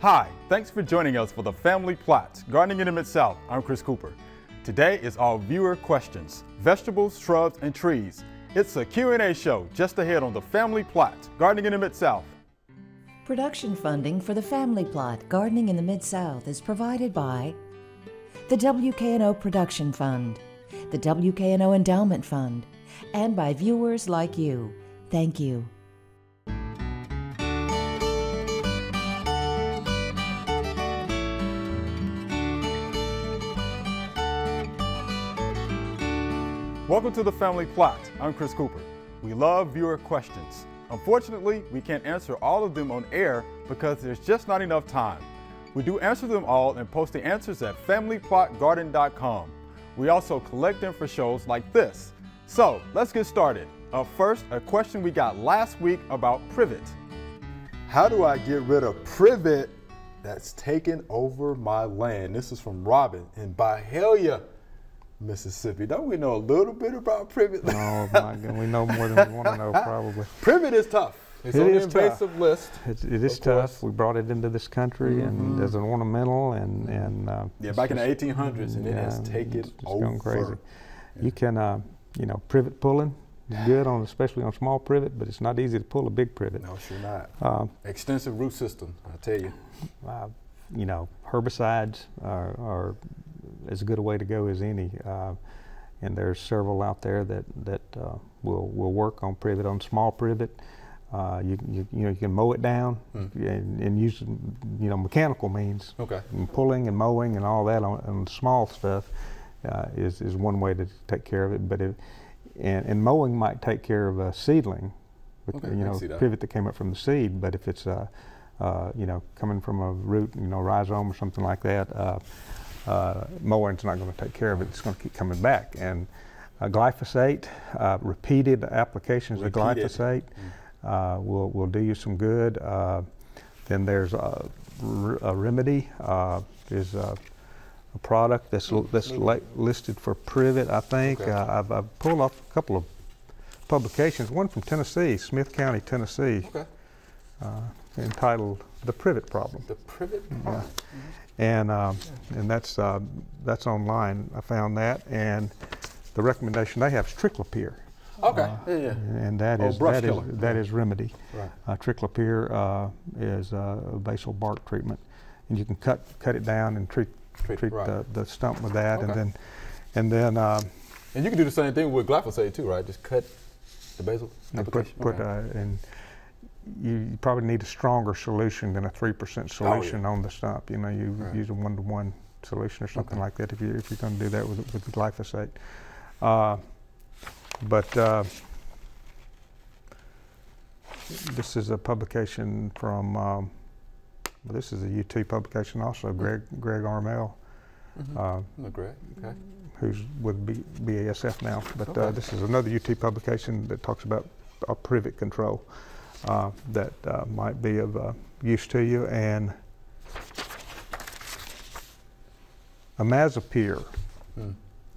Hi, thanks for joining us for the Family Plot, Gardening in the Mid-South. I'm Chris Cooper. Today is all viewer questions, vegetables, shrubs, and trees. It's a Q&A show just ahead on the Family Plot, Gardening in the Mid-South. Production funding for the Family Plot, Gardening in the Mid-South is provided by the WKNO Production Fund, the WKNO Endowment Fund, and by viewers like you. Thank you. Welcome to the Family Plot. I'm Chris Cooper. We love viewer questions. Unfortunately, we can't answer all of them on air because there's just not enough time. We do answer them all and post the answers at familyplotgarden.com. We also collect them for shows like this. So let's get started. Up first, a question we got last week about privet. How do I get rid of privet that's taken over my land? This is from Robin in Byhalia, Mississippi. Don't we know a little bit about privet? Oh my God, we know more than we want to know probably. Privet is tough. It's on the invasive list. It is tough. We brought it into this country and as an ornamental and yeah, back in the 1800s, and it has taken over. Going crazy. Yeah. You can, you know, privet pulling is good on, especially on small privet, but it's not easy to pull a big privet. No, sure not. Extensive root system, I tell you. You know, herbicides are as good a way to go as any, and there's several out there that will work on privet, on small privet. You know, you can mow it down and use, you know, mechanical means. Okay. And pulling and mowing and all that on small stuff is one way to take care of it. But and mowing might take care of a seedling, with, you know, privet that came up from the seed. But if it's you know, coming from a root, you know, rhizome or something like that, mowing's not going to take care of it. It's going to keep coming back. And glyphosate, repeated applications of glyphosate will do you some good. Then there's a remedy, is a product that's listed for privet, I think. Okay. I've pulled off a couple of publications, one from Tennessee, Smith County, Tennessee, entitled The Privet Problem. The Privet Problem. And that's online. I found that, and the recommendation they have is triclopyr. Okay. And that is remedy. Right. Triclopyr is a basal bark treatment, and you can cut it down and treat the stump with that, and then and you can do the same thing with glyphosate too, right? Just cut the basal application. And you probably need a stronger solution than a 3% solution on the stump. You know, you use a 1-to-1 solution or something like that if you're going to do that with the glyphosate. But this is a publication from, well, this is a UT publication also, Greg Armel, Greg, okay, who's with BASF now. But this is another UT publication that talks about privet control. That might be of use to you, and imazapyr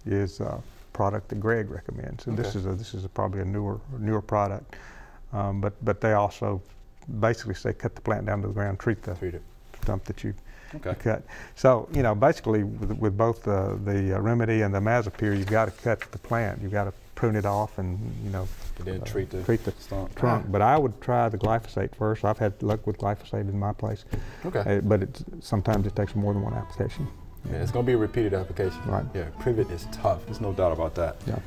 is a product that Greg recommends, and this is probably a newer product, but they also basically say cut the plant down to the ground, treat the stump that you cut. So you know, basically with both the remedy and the imazapyr, you've got to cut the plant, you've got to prune it off, and you know, then treat the trunk. But I would try the glyphosate first. I've had luck with glyphosate in my place. Okay. But sometimes it takes more than one application. Yeah, it's going to be a repeated application. Right. Yeah, privet is tough. There's no doubt about that. Yeah.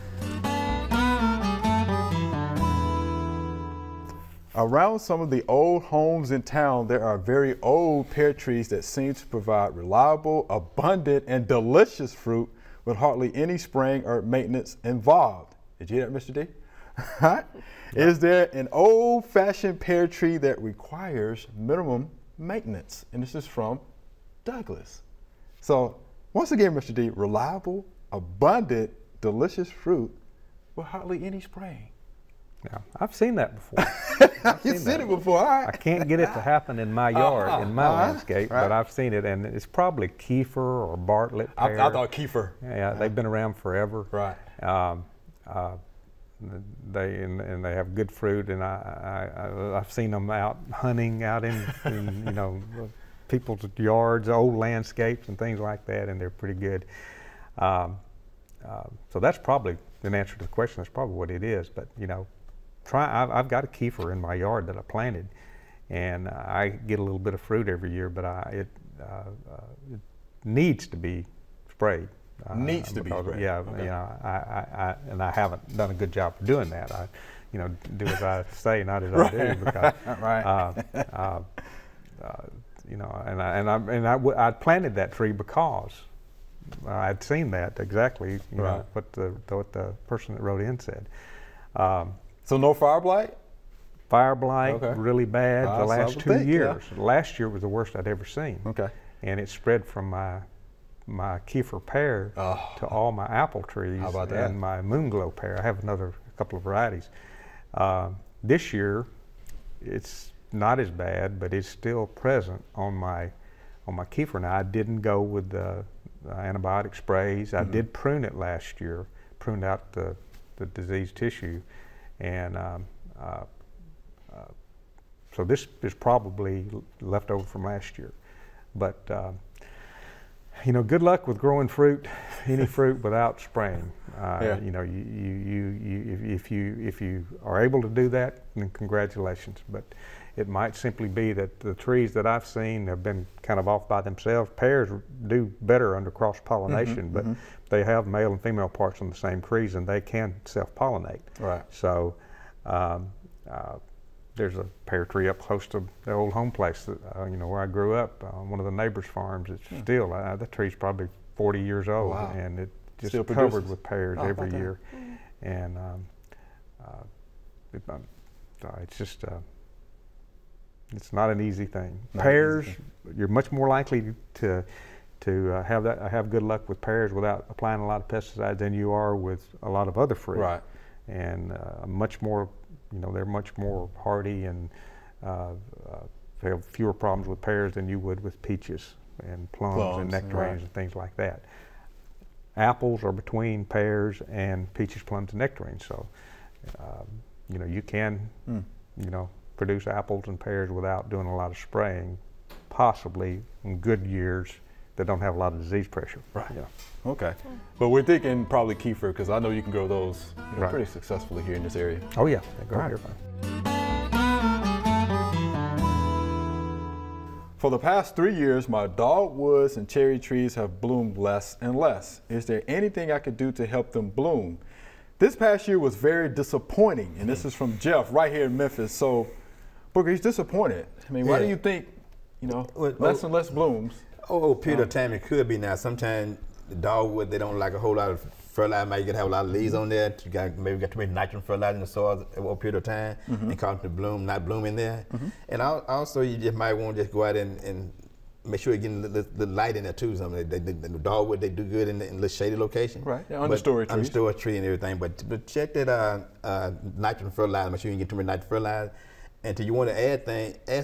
Around some of the old homes in town, there are very old pear trees that seem to provide reliable, abundant, and delicious fruit with hardly any spraying or maintenance involved. Did you hear that, Mr. D? Is there an old-fashioned pear tree that requires minimum maintenance? And this is from Douglas. So once again, Mr. D, reliable, abundant, delicious fruit with hardly any spraying. Yeah, I've seen that before. You've seen it before, all right. I can't get it to happen in my yard, in my landscape, but I've seen it, and it's probably Kiefer or Bartlett pear. I thought Kiefer. Yeah, they've been around forever. Right. They have good fruit, and I've seen them out hunting out in you know, people's yards, old landscapes and things like that, and they're pretty good. So that's probably an answer to the question. That's probably what it is. But you know, I've got a kefir in my yard that I planted, and I get a little bit of fruit every year. But it needs to be sprayed. Needs to be sprayed. Yeah, okay. You know, and I haven't done a good job of doing that. I, you know, do as I say, not as I do. Because, right. you know, and I planted that tree because I'd seen that exactly. You know, what the person that wrote in said. So no fire blight? Fire blight, really bad the last 2 years. Yeah. Last year was the worst I'd ever seen. Okay. And it spread from my kefir pear to all my apple trees. How about that? And my moonglow pear. I have a couple of varieties. This year, it's not as bad, but it's still present on my kefir. Now, I didn't go with the antibiotic sprays. I did prune it last year, pruned out the diseased tissue, and so this is probably left over from last year. But you know, good luck with growing fruit, any fruit, without spraying. You know, if you are able to do that, then congratulations. But it might simply be that the trees that I've seen have been kind of off by themselves. Pears do better under cross-pollination, but they have male and female parts on the same trees, and they can self-pollinate. Right. So there's a pear tree up close to the old home place that you know, where I grew up on one of the neighbors' farms. It's still the tree's probably 40 years old, and it just still covered produces with pears every year. And it's just it's not an easy thing. Pears, you're much more likely to have good luck with pears without applying a lot of pesticides than you are with a lot of other fruit. Right. And much more. You know, they're much more hardy, and they have fewer problems with pears than you would with peaches and plums and nectarines and things like that. Apples are between pears and peaches, plums, and nectarines. So, you know, you can, you know, produce apples and pears without doing a lot of spraying, possibly in good years that don't have a lot of disease pressure. Right. Yeah. Okay. But we're thinking probably kefir, because I know you can grow those pretty successfully here in this area. Oh yeah, they grow here fine. For the past 3 years, my dogwoods and cherry trees have bloomed less and less. Is there anything I could do to help them bloom? This past year was very disappointing, and this is from Jeff right here in Memphis. So, Booker, he's disappointed. I mean, why do you think, you know, less and less blooms? Period of time it could be now. Sometimes the dogwood, they don't like a whole lot of fertilizer. Maybe you could have a lot of leaves on there. Maybe got too much nitrogen fertilizer in the soil over a period of time and cause it to not bloom in there. And also, you just might want to just go out and make sure you're getting the light in there too. The dogwood, they do good in the shady location. Right, understory trees. Understory tree and everything. But check that nitrogen fertilizer. Make sure you can get too much nitrogen fertilizer. And if you want to add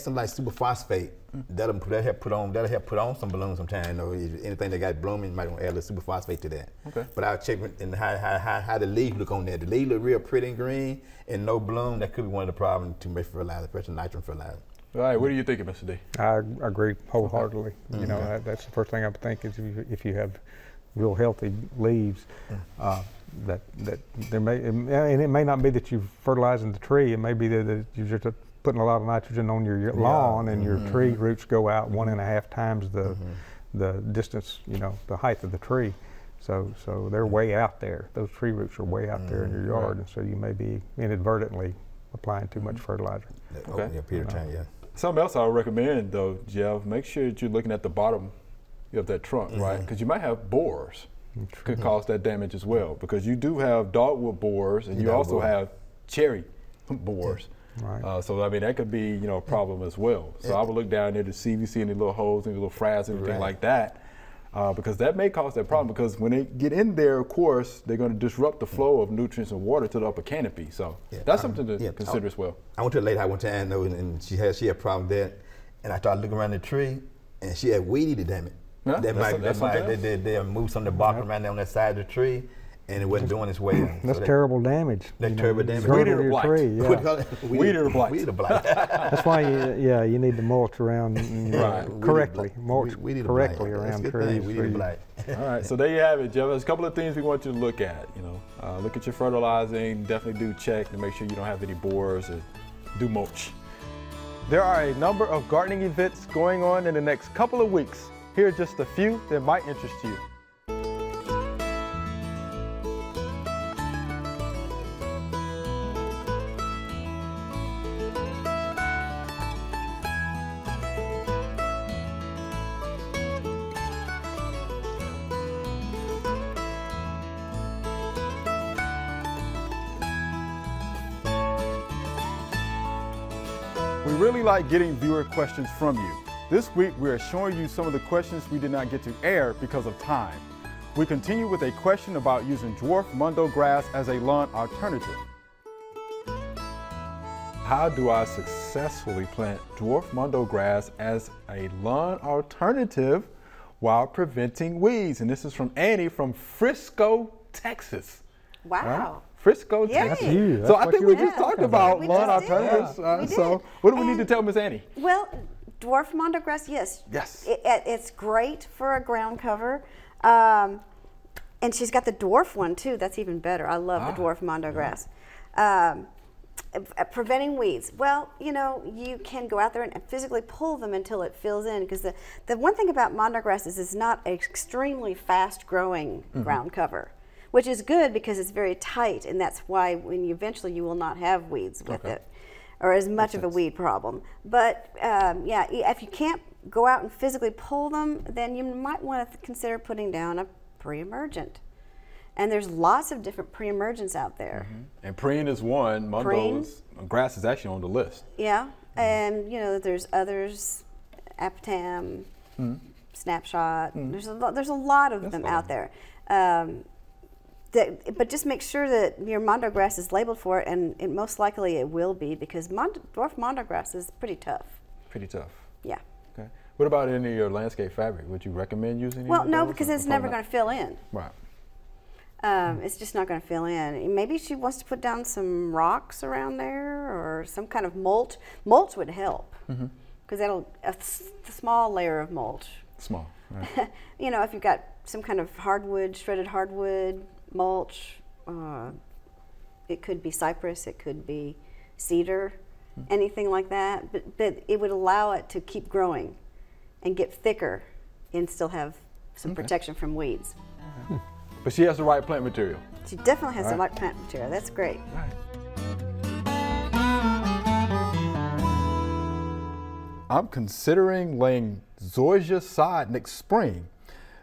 some like superphosphate. That'll help put on some balloons sometimes. You know, anything that got blooming, you might want to add a little superphosphate to that. Okay. But I'll check and how the leaves look on there. The leaves look real pretty and green and no bloom. That could be one of the problems too much fertilizer, especially nitrogen fertilizer. All right, what are you thinking, Mr. D? I agree wholeheartedly. You know, that's the first thing I would think is if you have real healthy leaves, that there may, and it may not be that you're fertilizing the tree. It may be that you're just putting a lot of nitrogen on your lawn, and your tree roots go out 1.5 times the distance, you know, the height of the tree. So they're way out there. Those tree roots are way out there in your yard, and so you may be inadvertently applying too much fertilizer. Okay. Something else I would recommend, though, Jeff, make sure that you're looking at the bottom of that trunk, right? Because you might have borers. Could cause that damage as well, because you do have dogwood borers, and you also have cherry borers. Right. So I mean, that could be, you know, a problem as well. So I would look down there to see if you see any little holes, any little frags, anything like that, because that may cause that problem. Because when they get in there, of course, they're going to disrupt the flow of nutrients and water to the upper canopy. So that's something to consider as well. I went to a lady one time, though, and she had a problem there, and I started looking around the tree, and she had weed eater, damn it. They'll move some of the bark around there on that side of the tree. and it wasn't doing its way. That's terrible damage. That's terrible damage. Weed eater blight. Tree, yeah. Weed eater blight. Weed eater blight. That's why you need to mulch around correctly. Mulch correctly around trees. Weed eater blight. All right, so there you have it, Jeff. There's a couple of things we want you to look at. Look at your fertilizing. Definitely do check to make sure you don't have any borers, or do mulch. There are a number of gardening events going on in the next couple of weeks. Here are just a few that might interest you. We really like getting viewer questions from you. This week, we are showing you some of the questions we did not get to air because of time. We continue with a question about using dwarf Mondo grass as a lawn alternative. How do I successfully plant dwarf Mondo grass as a lawn alternative while preventing weeds? And this is from Annie from Frisco, Texas. Wow. Right? Frisco, Texas. That's you. So I think we just talked about lawn alternatives. So what do we need to tell Miss Annie? Well, dwarf Mondo grass, yes. Yes. It's great for a ground cover. And she's got the dwarf one too. That's even better. I love the dwarf Mondo grass. Preventing weeds. Well, you can go out there and physically pull them until it fills in, because the one thing about Mondo grass is it's not an extremely fast growing ground cover, which is good because it's very tight, and that's why eventually you will not have weeds with it, or as much of a weed problem. But yeah, if you can't go out and physically pull them, then you might want to consider putting down a pre-emergent. And there's lots of different pre-emergents out there. And preen is one. Mondo's grass is actually on the list. Yeah, and there's others, Apatam, Snapshot. There's a lot of them out there. But just make sure that your Mondo grass is labeled for it, and most likely it will be, because dwarf Mondo grass is pretty tough. Pretty tough. Yeah. Okay. What about any of your landscape fabric? Would you recommend using any Well, of no, those, because it's never going to fill in. Right. It's just not going to fill in. Maybe she wants to put down some rocks around there, or some kind of mulch. Mulch would help, because a small layer of mulch. Small. Right. If you've got some kind of hardwood, shredded hardwood mulch, it could be cypress, it could be cedar, anything like that. But it would allow it to keep growing and get thicker, and still have some protection from weeds. But she has the right plant material. She definitely has the right plant material. That's great. Right. I'm considering laying zoysia sod next spring.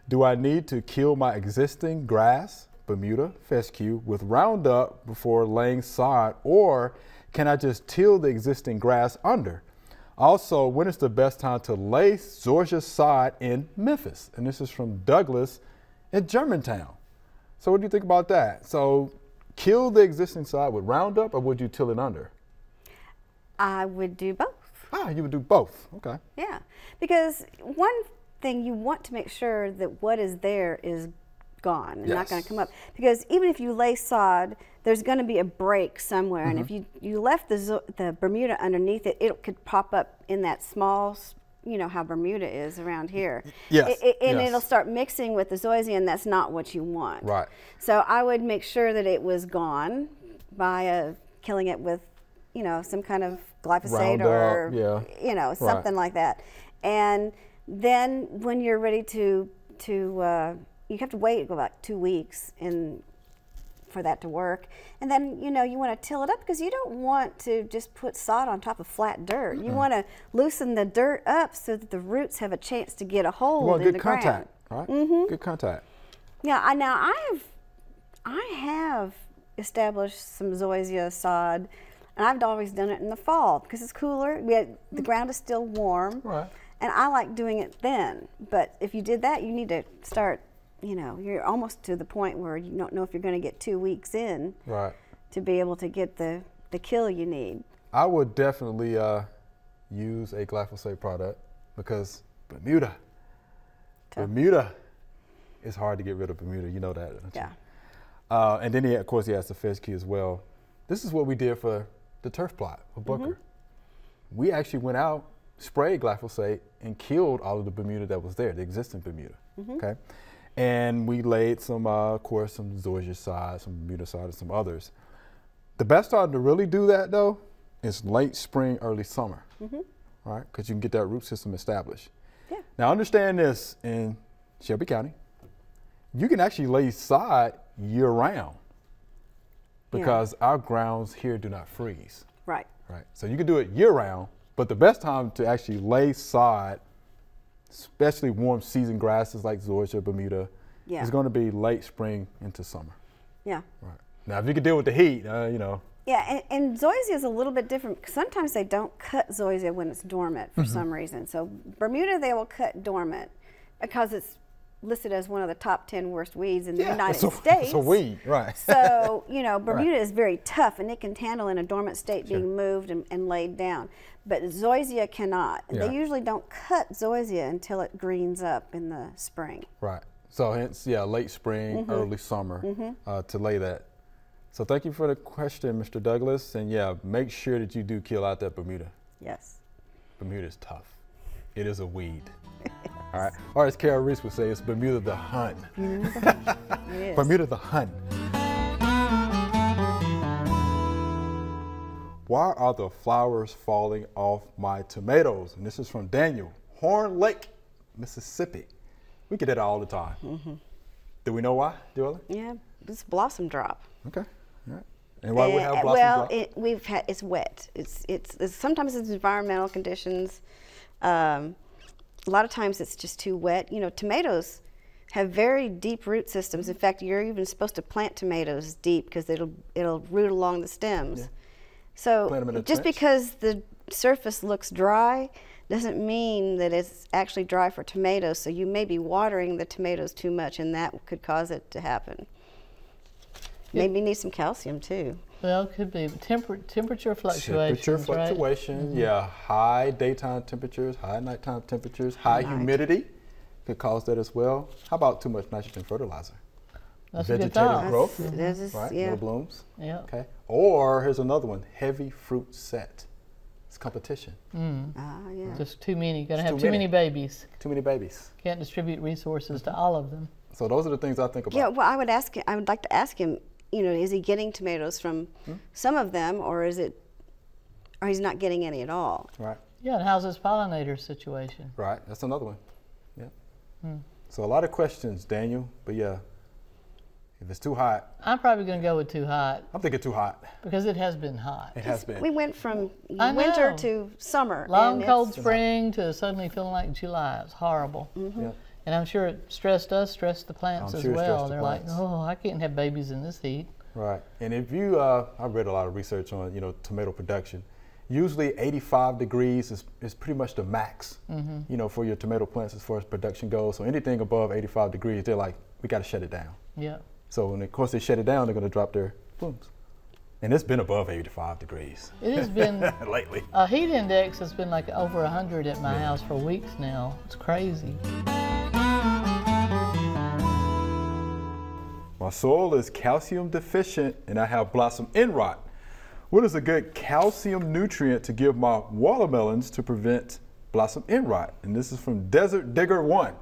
Do I need to kill my existing grass, Bermuda fescue, with Roundup before laying sod, or can I just till the existing grass under? Also, when is the best time to lay zoysia sod in Memphis? And this is from Douglas in Germantown. So what do you think about that? So kill the existing sod with Roundup, or would you till it under? I would do both. Ah, you would do both. Okay. Yeah, because one thing, you want to make sure that what is there is gone and not going to come up. Because even if you lay sod, there's going to be a break somewhere, and if you left the Bermuda underneath it, it could pop up in that small, how Bermuda is around here. Yes. And it'll start mixing with the zoysia, and that's not what you want. Right. So I would make sure that it was gone by killing it with, some kind of glyphosate Roundup, or, something like that. And then when you're ready to you have to wait about 2 weeks for that to work. And then, you want to till it up, because you don't want to just put sod on top of flat dirt. You want to loosen the dirt up so that the roots have a chance to get a hold in the ground. Good contact, right? Good contact. Yeah, I have established some zoysia sod, and I've always done it in the fall because it's cooler. The ground is still warm, right? And I like doing it then. But if you did that, you need to start. You're almost to the point where you don't know if you're going to get 2 weeks in, right, to be able to get the kill you need. I would definitely use a glyphosate product, because Bermuda is hard to get rid of. Bermuda, you know that, don't you? Yeah. And then of course he has the Fescue as well. This is what we did for the turf plot for Booker. We actually went out, sprayed glyphosate, and killed all of the Bermuda that was there, the existing Bermuda. Okay, and we laid some, of course, some zoysiacide, some Bermudicide, and some others. The best time to really do that though is late spring, early summer, right? Because you can get that root system established. Yeah. Now understand this, in Shelby County, you can actually lay sod year round because our grounds here do not freeze. Right. Right. So you can do it year round, but the best time to actually lay sod, especially warm season grasses like zoysia, Bermuda, is going to be late spring into summer. Yeah. Right. Now, if you can deal with the heat, you know. Yeah, and zoysia is a little bit different. Sometimes they don't cut zoysia when it's dormant for some reason. So Bermuda, they will cut dormant because it's listed as one of the top 10 worst weeds in the United States. It's a weed, right. So, you know, Bermuda is very tough and it can handle in a dormant state being moved and laid down. But zoysia cannot. They usually don't cut zoysia until it greens up in the spring. Right. So hence, late spring, early summer to lay that. So thank you for the question, Mr. Douglas. And make sure that you do kill out that Bermuda. Yes. Bermuda is tough. It is a weed. All right. Or as Carol Reese would say, it's Bermuda the Hun. Bermuda the Hun. Why are the flowers falling off my tomatoes? And this is from Daniel, Horn Lake, Mississippi. We get that all the time. Do we know why, Joella? Yeah, it's blossom drop. Okay. All right. And why we have blossom drop? It's wet. It's sometimes it's environmental conditions. A lot of times it's just too wet. You know, tomatoes have very deep root systems. In fact, you're even supposed to plant tomatoes deep because it'll root along the stems. Yeah. So just because the surface looks dry doesn't mean that it's actually dry for tomatoes. So you may be watering the tomatoes too much, and that could cause it to happen. Maybe need some calcium too. Well, it could be temperature fluctuations. Temperature fluctuation, high daytime temperatures, high nighttime temperatures, high humidity could cause that as well. How about too much nitrogen fertilizer? That's vegetative growth, right? No blooms. Yeah. Okay. Or here's another one: heavy fruit set. It's competition. Just too many. You're gonna have too many babies. Too many babies. Can't distribute resources to all of them. So those are the things I think about. Yeah. Well, I would like to ask him. You know, is he getting tomatoes from some of them, or he's not getting any at all? Right. Yeah, and how's his pollinator situation? Right, that's another one. Yeah. So a lot of questions, Daniel, but if it's too hot. I'm probably going to go with too hot. I'm thinking too hot. Because it has been hot. It has been. We went from winter to summer. Long cold spring to suddenly feeling like July. It's horrible. Yeah. And I'm sure it stressed the plants as well. They're like, oh, I can't have babies in this heat. Right. And if you, I've read a lot of research on, tomato production. Usually 85 degrees is pretty much the max, for your tomato plants as far as production goes. So anything above 85 degrees, they're like, we got to shut it down. Yeah. So when, of course, they shut it down, they're going to drop their blooms. And it's been above 85 degrees. It has been lately. A heat index has been like over 100 at my house for weeks now. It's crazy. My soil is calcium deficient and I have blossom end rot. What is a good calcium nutrient to give my watermelons to prevent blossom end rot? And this is from Desert Digger 1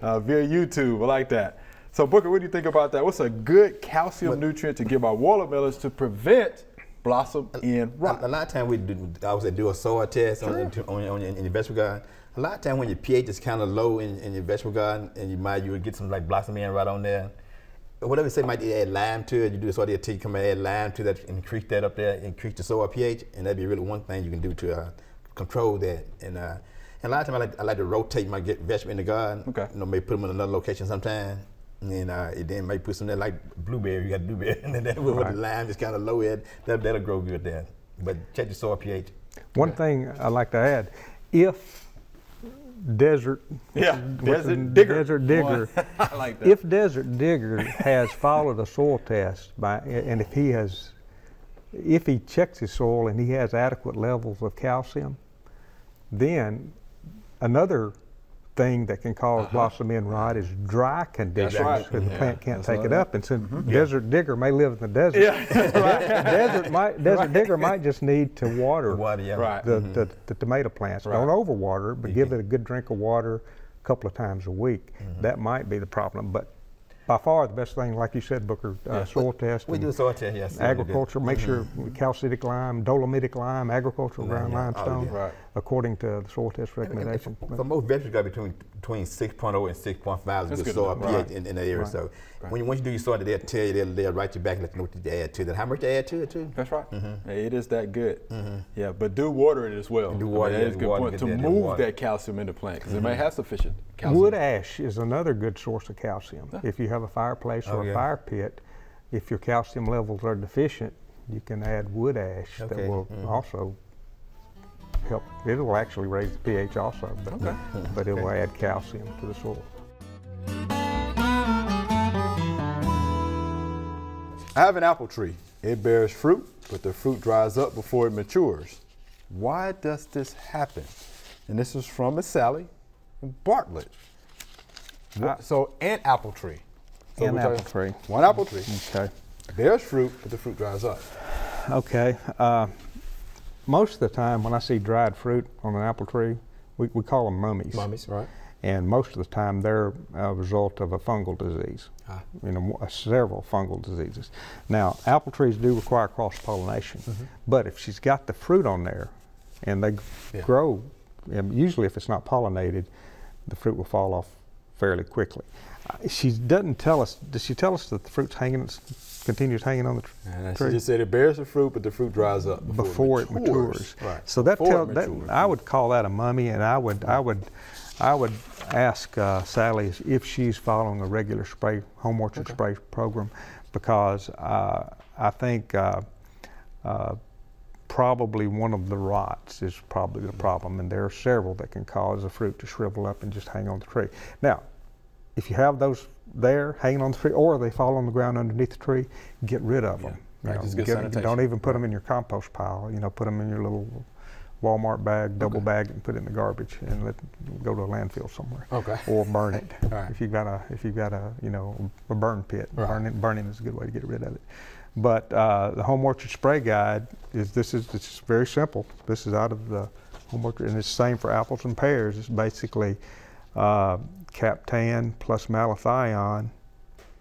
via YouTube. I like that. So Booker, what do you think about that? What's a good calcium nutrient to give our watermelons to prevent blossom end rot? A lot of times I do a soil test in your vegetable garden. A lot of times when your pH is kind of low in your vegetable garden, and you would get some like blossom end rot on there. Whatever you say, might add lime to it. You do the soil test, you come and add lime to that, increase that up there, increase the soil pH, and that'd be really one thing you can do to control that. And a lot of times I like to rotate my vegetable in the garden. Okay. Maybe put them in another location sometime. And then maybe put some there like blueberry. You got blueberry, and then with the lime is kind of low end. That'll grow good there. But check the soil pH. One thing I like to add, if Desert Digger. I like that. If Desert Digger has followed a soil test and if he checks his soil and he has adequate levels of calcium, then another thing that can cause blossom end rot is dry conditions. That's right. So the plant can't take it up. And since Desert Digger may live in the desert, Desert Digger might just need to water the tomato plants. Don't overwater it, but give it a good drink of water a couple of times a week. That might be the problem. But by far the best thing, like you said, Booker, soil test. We do soil test, yes. Agriculture, make sure calcitic lime, dolomitic lime, agricultural ground limestone, according to the soil test recommendation. For most vegetables, got between 6.0 and 6.5 is good soil pH in the area. So once you do your soil, they'll tell you, they'll write you back and let you know what to add to that. How much to add to it too? That's right. It is that good. Yeah, but do water it as well. Do water, that is a good point to move that calcium in the plant because it may have sufficient calcium. Wood ash is another good source of calcium. If you have a fireplace or a fire pit, if your calcium levels are deficient, you can add wood ash that will also help. It will actually raise the pH also, but it will add calcium to the soil. I have an apple tree. It bears fruit, but the fruit dries up before it matures. Why does this happen? And this is from Miss Sally in Bartlett. So an apple tree. So an apple tree. One apple tree. Okay. Bears fruit, but the fruit dries up. Okay. Most of the time when I see dried fruit on an apple tree, we call them mummies. Mummies, right. And most of the time they're a result of a fungal disease, several fungal diseases. Now, apple trees do require cross-pollination, but if she's got the fruit on there and they grow, usually if it's not pollinated, the fruit will fall off fairly quickly. She doesn't tell us, does she tell us that the fruit's continues hanging on the tree? She just said it bears the fruit, but the fruit dries up before it matures. Right. So I would call that a mummy, and I would ask Sally if she's following a regular home orchard spray program, because I think probably one of the rots is probably the problem, and there are several that can cause the fruit to shrivel up and just hang on the tree. Now, if you have those there hanging on the tree, or they fall on the ground underneath the tree, get rid of them. Don't even put them in your compost pile. Put them in your little Walmart bag, double bag, and put it in the garbage and let it go to a landfill somewhere. Or burn it. If you've got a burn pit, burning is a good way to get rid of it. But the home orchard spray guide it's very simple. This is out of the home orchard, and it's the same for apples and pears. It's basically Captan plus malathion.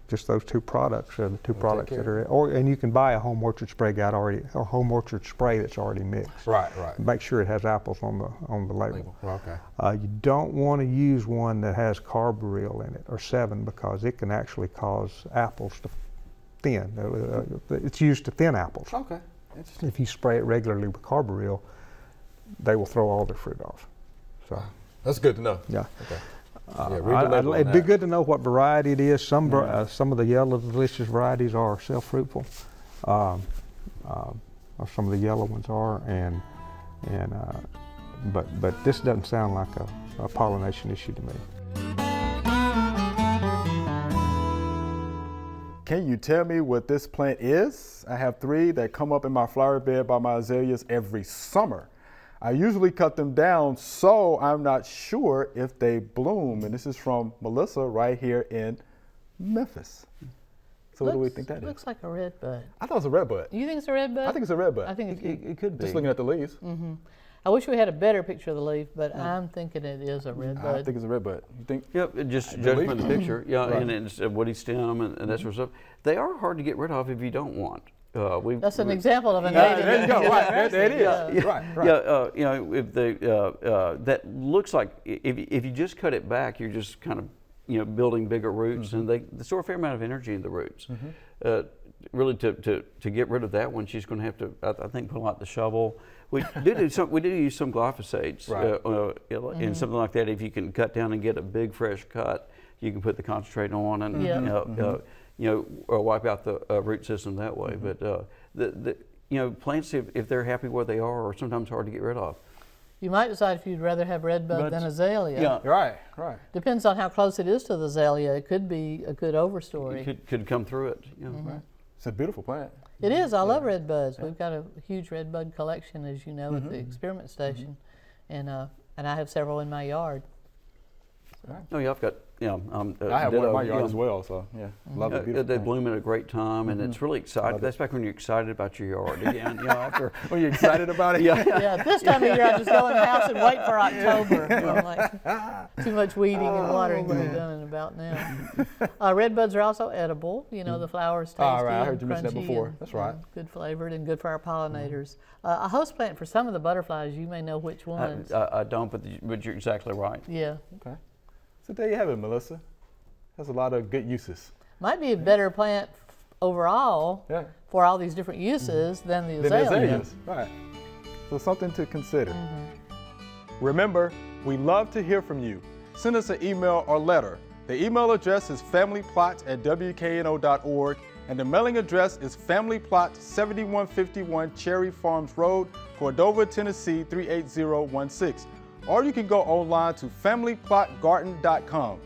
Just those two products are the two products that are, and you can buy a home orchard spray guide already, or home orchard spray that's already mixed. Right. Make sure it has apples on the label. You don't want to use one that has carbaryl in it, or 7, because it can actually cause apples to thin. It's used to thin apples. If you spray it regularly with carbaryl, they will throw all their fruit off. So that's good to know. Yeah. It'd be good to know what variety it is. Some of the yellow delicious varieties are self-fruitful, or some of the yellow ones are, but this doesn't sound like a pollination issue to me. Can you tell me what this plant is? I have 3 that come up in my flower bed by my azaleas every summer. I usually cut them down, so I'm not sure if they bloom. And this is from Melissa right here in Memphis. So what do we think that is? It looks like a red bud. I thought it was a red bud. You think it's a red bud? I think it's a red bud. I think it could be. Just looking at the leaves. I wish we had a better picture of the leaf, but I'm thinking it is a red bud. I think it's a red bud. You think? Yep, just judging from the picture. And it's a woody stem and that sort of stuff. They are hard to get rid of if you don't want. That's an example of a native. There you go. Right, there it is. Right. If that looks like if you just cut it back, you're just kind of building bigger roots, and they store a fair amount of energy in the roots. Really, to get rid of that one, she's going to have to, I think, pull out the shovel. We do use some glyphosates and something like that. If you can cut down and get a big fresh cut, you can put the concentrate on and wipe out the root system that way. But plants, if they're happy where they are sometimes hard to get rid of. You might decide if you'd rather have red bud than azalea. Yeah, right. Depends on how close it is to the azalea. It could be a good overstory. It could come through it. Right. It's a beautiful plant. It is. I love red buds. We've got a huge red bud collection, as you know, at the experiment station, and I have several in my yard. Oh yeah, I've got, I have one in my yard as well, so yeah, love it. Beautiful They thing. bloom at a great time, and it's really exciting. That's back when you're excited about your yard again. After when you're excited about it. Yeah, this time of year I just go in the house and wait for October. I'm like, too much weeding and watering to be done in about now. Red buds are also edible. The flowers tasty. All right, I heard you mention that before. That's right. Good flavored and good for our pollinators. A host plant for some of the butterflies, you may know which ones. I don't, but you're exactly right. Yeah. Okay. So there you have it, Melissa. Has a lot of good uses. Might be a better plant overall for all these different uses than the azaleas. Right. So something to consider. Remember, we love to hear from you. Send us an email or letter. The email address is familyplot@wkno.org, and the mailing address is Family Plot, 7151 Cherry Farms Road, Cordova, Tennessee 38016. Or you can go online to familyplotgarden.com.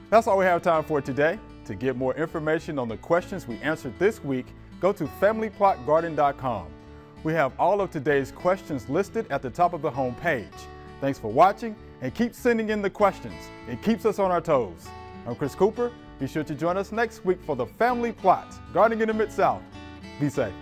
That's all we have time for today. To get more information on the questions we answered this week, go to familyplotgarden.com. We have all of today's questions listed at the top of the home page. Thanks for watching, and keep sending in the questions. It keeps us on our toes. I'm Chris Cooper. Be sure to join us next week for the Family Plot, Gardening in the Mid-South. Be safe.